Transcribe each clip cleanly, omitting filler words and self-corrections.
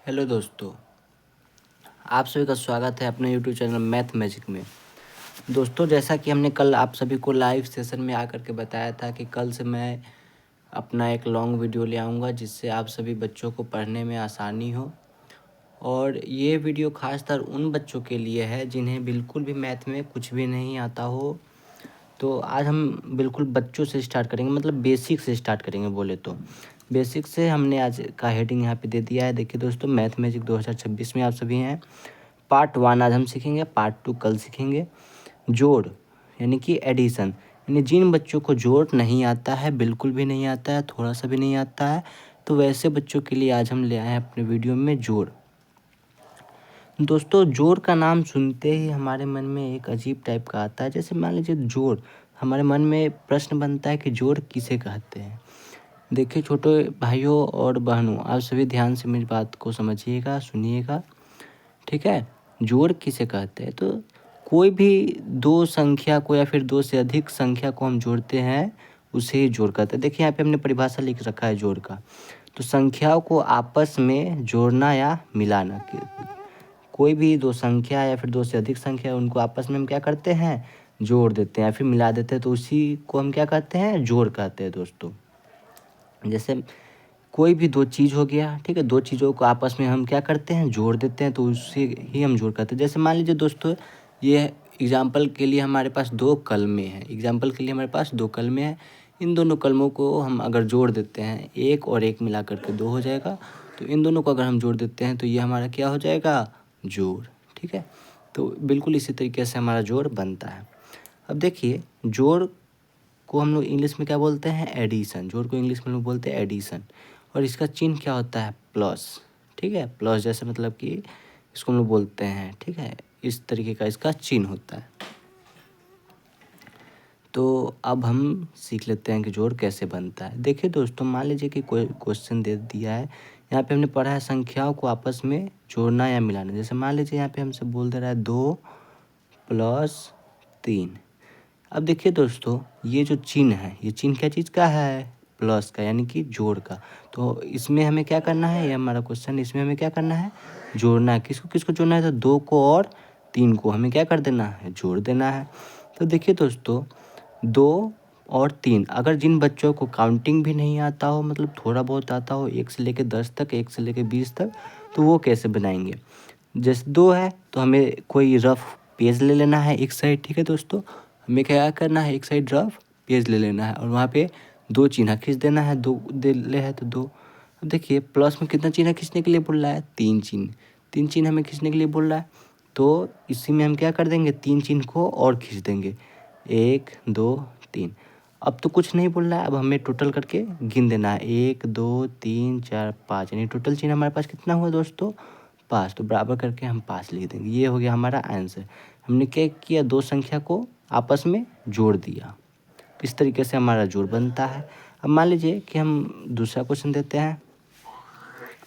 Hello दोस्तों, आप सभी का स्वागत है अपने यूट्यूब चैनल मैथ मैजिक में। दोस्तों, जैसा कि हमने कल आप सभी को लाइव सेशन में आकर के बताया था कि कल से मैं अपना एक लॉन्ग वीडियो ले आऊँगा जिससे आप सभी बच्चों को पढ़ने में आसानी हो। और ये वीडियो खासकर उन बच्चों के लिए है जिन्हें बिल्कुल भी मैथ में कुछ भी नहीं आता हो। तो आज हम बिल्कुल बच्चों से स्टार्ट करेंगे, मतलब बेसिक से स्टार्ट करेंगे। बोले तो बेसिक से हमने आज का हेडिंग यहाँ पे दे दिया है। देखिए दोस्तों, मैथ मैजिक 2026 में आप सभी हैं। पार्ट 1 आज हम सीखेंगे, पार्ट 2 कल सीखेंगे। जोड़ यानी कि एडिशन, यानी जिन बच्चों को जोड़ नहीं आता है, बिल्कुल भी नहीं आता है, थोड़ा सा भी नहीं आता है, तो वैसे बच्चों के लिए आज हम ले आए हैं अपने वीडियो में जोड़। दोस्तों, जोड़ का नाम सुनते ही हमारे मन में एक अजीब टाइप का आता है। जैसे मान लीजिए जोड़, हमारे मन में प्रश्न बनता है कि जोड़ किसे कहते हैं। देखिए छोटे भाइयों और बहनों, आप सभी ध्यान से मेरी बात को समझिएगा, सुनिएगा, ठीक है। जोड़ किसे कहते हैं? तो कोई भी दो संख्या को या फिर दो से अधिक संख्या को हम जोड़ते हैं, उसे ही जोड़ कहते हैं। देखिए यहाँ पे हमने परिभाषा लिख रखा है जोड़ का। तो संख्याओं को आपस में जोड़ना या मिलाना। कोई भी दो संख्या या फिर दो से अधिक संख्या, उनको आपस में हम क्या करते हैं, जोड़ देते हैं या फिर मिला देते हैं, तो उसी को हम क्या कहते हैं, जोड़ कहते हैं दोस्तों। जैसे कोई भी दो चीज़ हो गया, ठीक है, दो चीज़ों को आपस में हम क्या करते हैं, जोड़ देते हैं, तो उससे ही हम जोड़ कहते हैं। जैसे मान लीजिए दोस्तों, ये एग्जाम्पल के लिए हमारे पास दो कलमें हैं, एग्जाम्पल के लिए हमारे पास दो कलमें हैं। इन दोनों कलमों को हम अगर जोड़ देते हैं, एक और एक मिला करके दो हो जाएगा। तो इन दोनों को अगर हम जोड़ देते हैं तो ये हमारा क्या हो जाएगा, जोड़, ठीक है। तो बिल्कुल इसी तरीके से हमारा जोड़ बनता है। अब देखिए, जोड़ को हम लोग इंग्लिश में क्या बोलते हैं, एडिशन। जोड़ को इंग्लिश में लोग बोलते हैं एडिशन। और इसका चिन्ह क्या होता है, प्लस, ठीक है। प्लस जैसे मतलब कि इसको हम लोग बोलते हैं, ठीक है, इस तरीके का इसका चिन्ह होता है। तो अब हम सीख लेते हैं कि जोड़ कैसे बनता है। देखिए दोस्तों, मान लीजिए कि कोई क्वेश्चन दे दिया है। यहाँ पे हमने पढ़ा है संख्याओं को आपस में जोड़ना या मिलाना। जैसे मान लीजिए यहाँ पे हमसे बोल दे रहा है 2+3। अब देखिए दोस्तों, ये जो चिन्ह है, ये चिन्ह क्या चीज़ का है, प्लस का, यानी कि जोड़ का। तो इसमें हमें क्या करना है, ये हमारा क्वेश्चन, इसमें हमें क्या करना है, जोड़ना है। किसको किसको जोड़ना है, तो 2 को और 3 को हमें क्या कर देना है, जोड़ देना है। तो देखिए दोस्तों, 2 और 3, अगर जिन बच्चों को काउंटिंग भी नहीं आता हो, मतलब थोड़ा बहुत आता हो, 1 से लेकर 10 तक, 1 से लेकर 20 तक, तो वो कैसे बनाएंगे। जैसे 2 है तो हमें कोई रफ पेज ले लेना है एक साइड, ठीक है दोस्तों। हमें क्या करना है, एक साइड रफ पेज ले लेना है और वहाँ पे 2 चिन्ह खींच देना है। 2 दे ले है तो 2। अब देखिए प्लस में कितना चिन्ह खींचने के लिए बोल रहा है, 3 चिन्ह। 3 चिन्ह हमें खींचने के लिए बोल रहा है, तो इसी में हम क्या कर देंगे, 3 चिन्ह को और खींच देंगे, 1 2 3। अब तो कुछ नहीं बोल रहा है, अब हमें टोटल करके गिन देना है, 1 2 3 4 5, यानी टोटल चिन्ह हमारे पास कितना हुआ दोस्तों, 5। तो बराबर करके हम 5 लिख देंगे। ये हो गया हमारा आंसर। हमने क्या किया, दो संख्या को आपस में जोड़ दिया। इस तरीके से हमारा जोड़ बनता है। अब मान लीजिए कि हम दूसरा क्वेश्चन देते हैं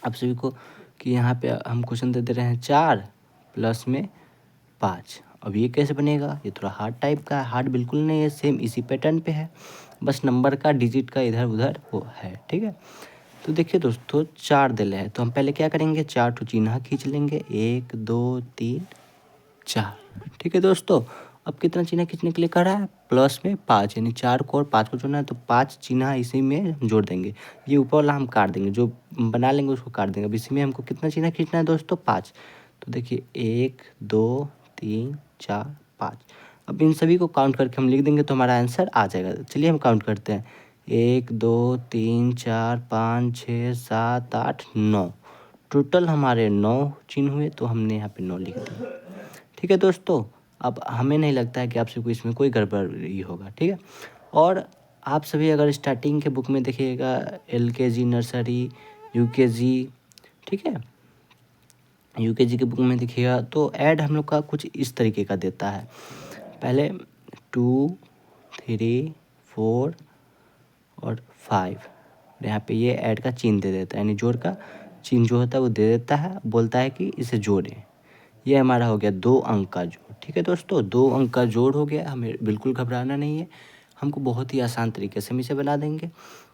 आप सभी को, कि यहाँ पे हम क्वेश्चन दे रहे हैं 4 प्लस में 5। अब ये कैसे बनेगा, ये थोड़ा हार्ड टाइप का है। हार्ड बिल्कुल नहीं है, सेम इसी पैटर्न पे है, बस नंबर का डिजिट का इधर उधर वो है, ठीक है। तो देखिए दोस्तों, 4 दिले हैं, तो हम पहले क्या करेंगे, 4 ठो चिन्ह खींच लेंगे, 1 2 3 4, ठीक है दोस्तों। अब कितना चिन्ह खींचने के लिए कह रहा है, प्लस में 5, यानी 4 को और 5 को जोड़ना है, तो 5 चिन्ह इसी में जोड़ देंगे। ये ऊपर वाला हम काट देंगे, जो बना लेंगे उसको काट देंगे। अब इसी में हमको कितना चिन्ह खींचना है दोस्तों, 5। तो देखिए 1 2 3 4 5। अब इन सभी को काउंट करके हम लिख देंगे तो हमारा आंसर आ जाएगा। चलिए हम काउंट करते हैं, 1 2 3 4 5 6 7 8 9। टोटल हमारे 9 चिन्ह हुए, तो हमने यहाँ पे 9 लिख दिया, ठीक है दोस्तों। अब हमें नहीं लगता है कि आपसे कोई इसमें कोई गड़बड़ी होगा, ठीक है। और आप सभी अगर स्टार्टिंग के बुक में देखिएगा, LKG नर्सरी, UKG, ठीक है, UKG के बुक में देखिएगा तो ऐड हम लोग का कुछ इस तरीके का देता है। पहले 2 3 4 और 5, यहाँ पे ये ऐड का चिन्ह दे देता है, यानी जोड़ का चिन्ह जो होता है वो दे देता है, बोलता है कि इसे जोड़ें। ये हमारा हो गया 2 अंक का जोड़, ठीक है दोस्तों। 2 अंक का जोड़ हो गया, हमें बिल्कुल घबराना नहीं है, हमको बहुत ही आसान तरीके से हम इसे बना देंगे।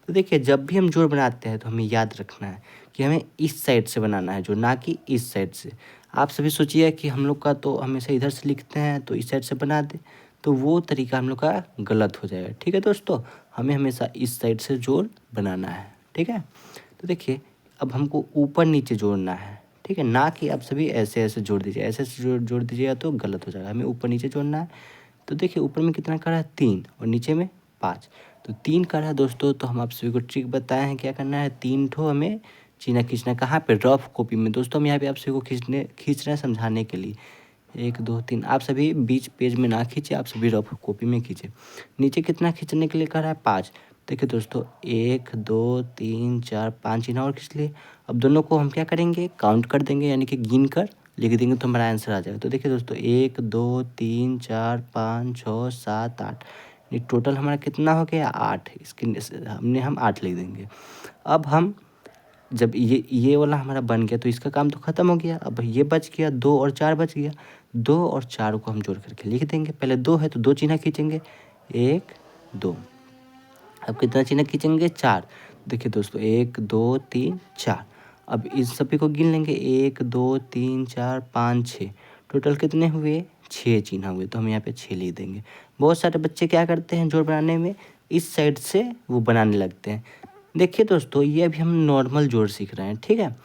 तो देखिए जब भी हम जोड़ बनाते हैं तो हमें याद रखना है कि हमें इस साइड से बनाना है जोड़, ना कि इस साइड से। आप सभी सोचिए कि हम लोग का तो हमेशा इधर से लिखते हैं तो इस साइड से बना दे, तो वो तरीका हम लोग का गलत हो जाएगा। ठीक है दोस्तों, हमें हमेशा इस साइड से जोड़ बनाना है। ठीक है, तो देखिए अब हमको ऊपर नीचे जोड़ना है। ठीक है, ना कि आप सभी ऐसे ऐसे जोड़ दीजिए, ऐसे ऐसे जोड़ दीजिएगा तो गलत हो जाएगा। हमें ऊपर नीचे जोड़ना है। तो देखिए ऊपर में कितना कर रहा है 3 और नीचे में 5, तो 3 कर रहा है दोस्तों। तो हम आप सभी को ट्रिक बताए हैं क्या करना है, 3 ठो हमें चीना खींचना है। कहाँ पे, रफ कॉपी में दोस्तों। हम यहाँ पे आप सभी को खींच रहे हैं समझाने के लिए। 1 2 3, आप सभी बीच पेज में ना खींचे, आप सभी रफ कॉपी में खींचे। नीचे कितना खींचने के लिए कह रहा है 5। देखिए दोस्तों 1 2 3 4 5 चीना और खींच लिए। अब दोनों को हम क्या करेंगे, काउंट कर देंगे, यानी कि गिन कर लिख देंगे तो हमारा आंसर आ जाएगा। तो देखिए दोस्तों 1 2 3 4 5 6 7 8, ये टोटल हमारा कितना हो गया 8। इसके हम 8 लिख देंगे। अब हम जब ये वाला हमारा बन गया तो इसका काम तो ख़त्म हो गया। अब ये बच गया 2 और 4 बच गया। 2 और 4 को हम जोड़ करके लिख देंगे। पहले 2 है तो 2 चिन्ह खींचेंगे, 1 2। अब कितना चिन्ह खींचेंगे, 4। देखिए दोस्तों 1 2 3 4। अब इस सभी को गिन लेंगे, 1 2 3 4 5 6, टोटल कितने हुए 6 चिन्ह हुए। तो हम यहाँ पे 6 लिख देंगे। बहुत सारे बच्चे क्या करते हैं जोड़ बनाने में, इस साइड से वो बनाने लगते हैं। देखिए दोस्तों ये अभी हम नॉर्मल जोड़ सीख रहे हैं। ठीक है,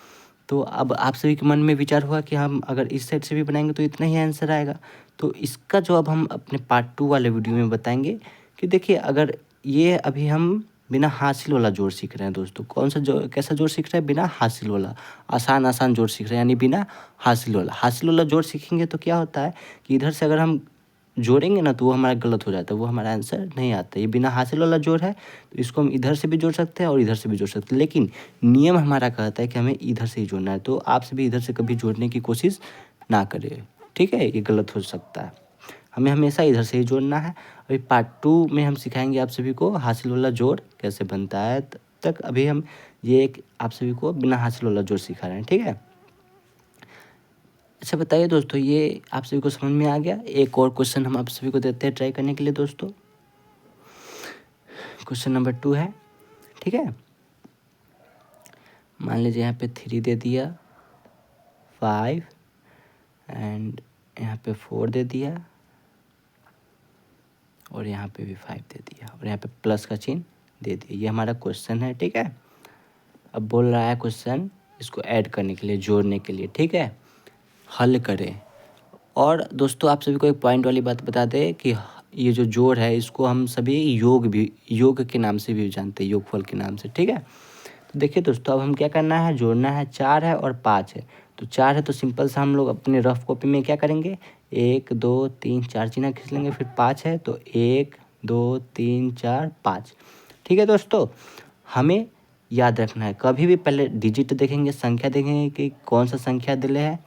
तो अब आप सभी के मन में विचार हुआ कि हम अगर इस साइड से भी बनाएंगे तो इतना ही आंसर आएगा। तो इसका जवाब हम अपने पार्ट 2 वाले वीडियो में बताएंगे कि देखिए अगर ये अभी हम बिना हासिल वाला जोड़ सीख रहे हैं दोस्तों। कौन सा जो कैसा जोड़ सीख रहे हैं, बिना हासिल वाला, आसान आसान जोड़ सीख रहे हैं, यानी बिना हासिल वाला। हासिल वाला जोड़ सीखेंगे तो क्या होता है कि इधर से अगर हम जोड़ेंगे ना तो वो हमारा गलत हो जाता है, वो हमारा आंसर नहीं आता। ये बिना हासिल वाला जोड़ है तो इसको हम इधर से भी जोड़ सकते हैं और इधर से भी जोड़ सकते हैं, लेकिन नियम हमारा कहता है कि हमें इधर से ही जोड़ना है। तो आप से भी इधर से कभी जोड़ने की कोशिश ना करें। ठीक है, ये गलत हो सकता है, हमें हमेशा इधर से ही जोड़ना है। अभी पार्ट 2 में हम सिखाएंगे आप सभी को हासिल वाला जोड़ कैसे बनता है। तब तक अभी हम ये एक आप सभी को बिना हासिल वाला जोड़ सिखा रहे हैं। ठीक है, अच्छा बताइए दोस्तों, ये आप सभी को समझ में आ गया। एक और क्वेश्चन हम आप सभी को देते हैं ट्राई करने के लिए दोस्तों। क्वेश्चन नंबर 2 है। ठीक है, मान लीजिए यहाँ पे 3 दे दिया, 5 एंड यहाँ पे 4 दे दिया और यहाँ पे भी 5 दे दिया और यहाँ पे प्लस का चिन्ह दे दिया। ये हमारा क्वेश्चन है। ठीक है, अब बोल रहा है क्वेश्चन इसको ऐड करने के लिए, जोड़ने के लिए। ठीक है, हल करें। और दोस्तों आप सभी को एक पॉइंट वाली बात बता दें कि ये जो जोड़ है इसको हम सभी योग के नाम से भी जानते हैं, योगफल के नाम से। ठीक है, तो देखिए दोस्तों अब हम क्या करना है, जोड़ना है। 4 है और 5 है, तो 4 है तो सिंपल सा हम लोग अपने रफ कॉपी में क्या करेंगे, 1 2 3 4 चिन्ह खींच लेंगे। फिर 5 है तो 1 2 3 4 5। ठीक है दोस्तों, हमें याद रखना है कभी भी पहले डिजिट देखेंगे, संख्या देखेंगे कि कौन सा संख्या दिले है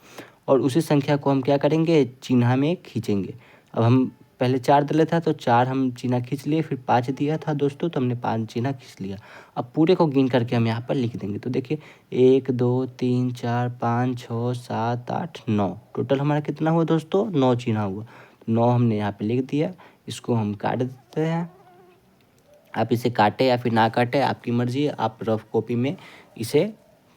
और उसी संख्या को हम क्या करेंगे, चिन्ह में खींचेंगे। अब हम पहले 4 दिले था तो 4 हम चिन्ह खींच लिए, फिर 5 दिया था दोस्तों तो हमने 5 चिन्ह खींच लिया। अब पूरे को गिन करके हम यहाँ पर लिख देंगे। तो देखिए 1 2 3 4 5 6 7 8 9, टोटल हमारा कितना हुआ दोस्तों, 9 चिन्ह हुआ। 9 हमने यहाँ पे लिख दिया। इसको हम काट देते हैं। आप इसे काटें या फिर ना काटें आपकी मर्ज़ी है, आप रफ कॉपी में इसे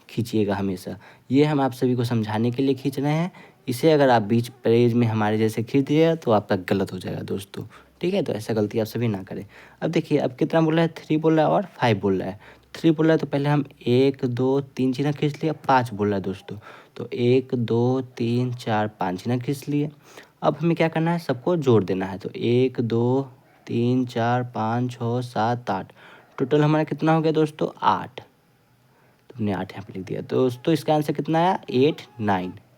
खींचिएगा हमेशा। ये हम आप सभी को समझाने के लिए खींच रहे हैं। इसे अगर आप बीच पेज में हमारे जैसे खींच दिए तो आपका गलत हो जाएगा दोस्तों। ठीक है, तो ऐसा गलती आप सभी ना करें। अब देखिए अब कितना बोल रहा है, 3 बोल रहा है और 5 बोल रहा है। 3 बोल रहा है तो पहले हम 1 2 3 चिन्ह खींच लिया। 5 बोल रहा है दोस्तों तो 1 2 3 4 5 चिन्ह खींच लिए। अब हमें क्या करना है, सबको जोड़ देना है। तो 1 2 3 4 5 6 7 8, टोटल हमारा कितना हो गया दोस्तों 8। तो हमने 8 यहाँ पे लिख दिया। तो दोस्तों इसका आंसर कितना आया,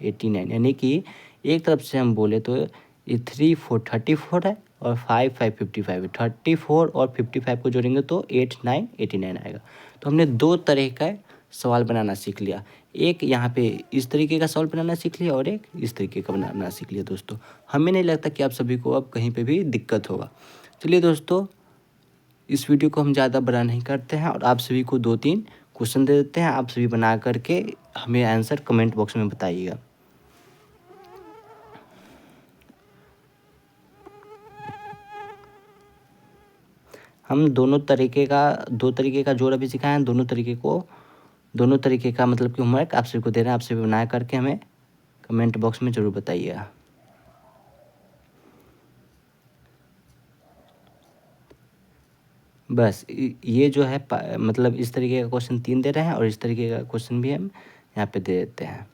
89, यानी कि एक तरफ से हम बोले तो ये 3 4 34 है और 5 5 55 है। 34 और 55 को जोड़ेंगे तो 8 9 89 आएगा। तो हमने 2 तरह का सवाल बनाना सीख लिया। एक यहाँ पे इस तरीके का सवाल बनाना सीख लिया और एक इस तरीके का बनाना सीख लिया दोस्तों। हमें नहीं लगता कि आप सभी को अब कहीं पे भी दिक्कत होगा। चलिए दोस्तों, इस वीडियो को हम ज़्यादा बड़ा नहीं करते हैं और आप सभी को 2-3 क्वेश्चन दे देते हैं। आप सभी बना करके हमें आंसर कमेंट बॉक्स में बताइएगा। हम दोनों तरीके का जोड़ अभी सिखाए हैं। दोनों तरीके का मतलब कि होमवर्क आप सभी को दे रहे हैं। आप सभी बना करके हमें कमेंट बॉक्स में ज़रूर बताइएगा। बस ये जो है मतलब इस तरीके का क्वेश्चन 3 दे रहे हैं और इस तरीके का क्वेश्चन भी हम यहाँ पे दे देते हैं।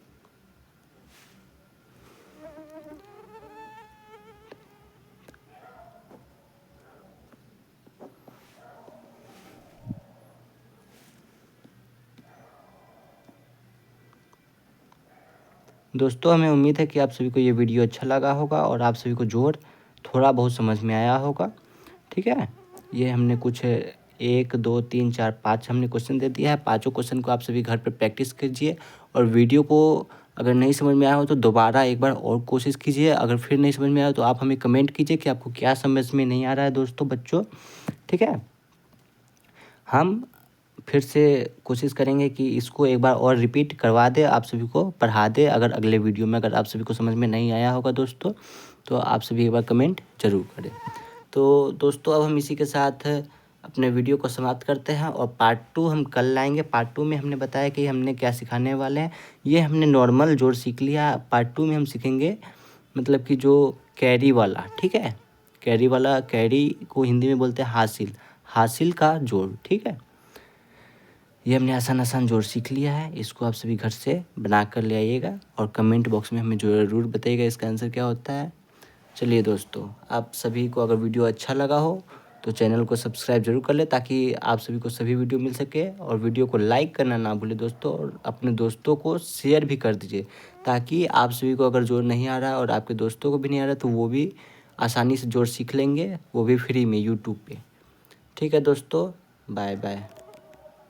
दोस्तों हमें उम्मीद है कि आप सभी को ये वीडियो अच्छा लगा होगा और आप सभी को जोड़ थोड़ा बहुत समझ में आया होगा। ठीक है, ये हमने कुछ 1 2 3 4 5 हमने क्वेश्चन दे दिया है। पाँचों क्वेश्चन को आप सभी घर पर प्रैक्टिस कीजिए और वीडियो को अगर नहीं समझ में आया हो तो दोबारा एक बार और कोशिश कीजिए। अगर फिर नहीं समझ में आया तो आप हमें कमेंट कीजिए कि आपको क्या समझ में नहीं आ रहा है दोस्तों बच्चों। ठीक है, हम फिर से कोशिश करेंगे कि इसको एक बार और रिपीट करवा दे, आप सभी को पढ़ा दे। अगर अगले वीडियो में अगर आप सभी को समझ में नहीं आया होगा दोस्तों तो आप सभी एक बार कमेंट ज़रूर करें। तो दोस्तों अब हम इसी के साथ अपने वीडियो को समाप्त करते हैं और पार्ट 2 हम कल लाएंगे। पार्ट 2 में हमने बताया कि हमने क्या सिखाने वाले हैं। ये हमने नॉर्मल जोड़ सीख लिया। पार्ट 2 में हम सीखेंगे मतलब कि जो कैरी वाला, ठीक है, कैरी वाला, कैरी को हिंदी में बोलते हैं हासिल का जोड़। ठीक है, ये हमने आसान आसान जोड़ सीख लिया है। इसको आप सभी घर से बना कर ले आइएगा और कमेंट बॉक्स में हमें ज़रूर बताइएगा इसका आंसर क्या होता है। चलिए दोस्तों, आप सभी को अगर वीडियो अच्छा लगा हो तो चैनल को सब्सक्राइब जरूर कर ले ताकि आप सभी को सभी वीडियो मिल सके। और वीडियो को लाइक करना ना भूलें दोस्तों और अपने दोस्तों को शेयर भी कर दीजिए ताकि आप सभी को अगर जोड़ नहीं आ रहा और आपके दोस्तों को भी नहीं आ रहा तो वो भी आसानी से जोड़ सीख लेंगे, वो भी फ्री में यूट्यूब पे। ठीक है दोस्तों, बाय बाय।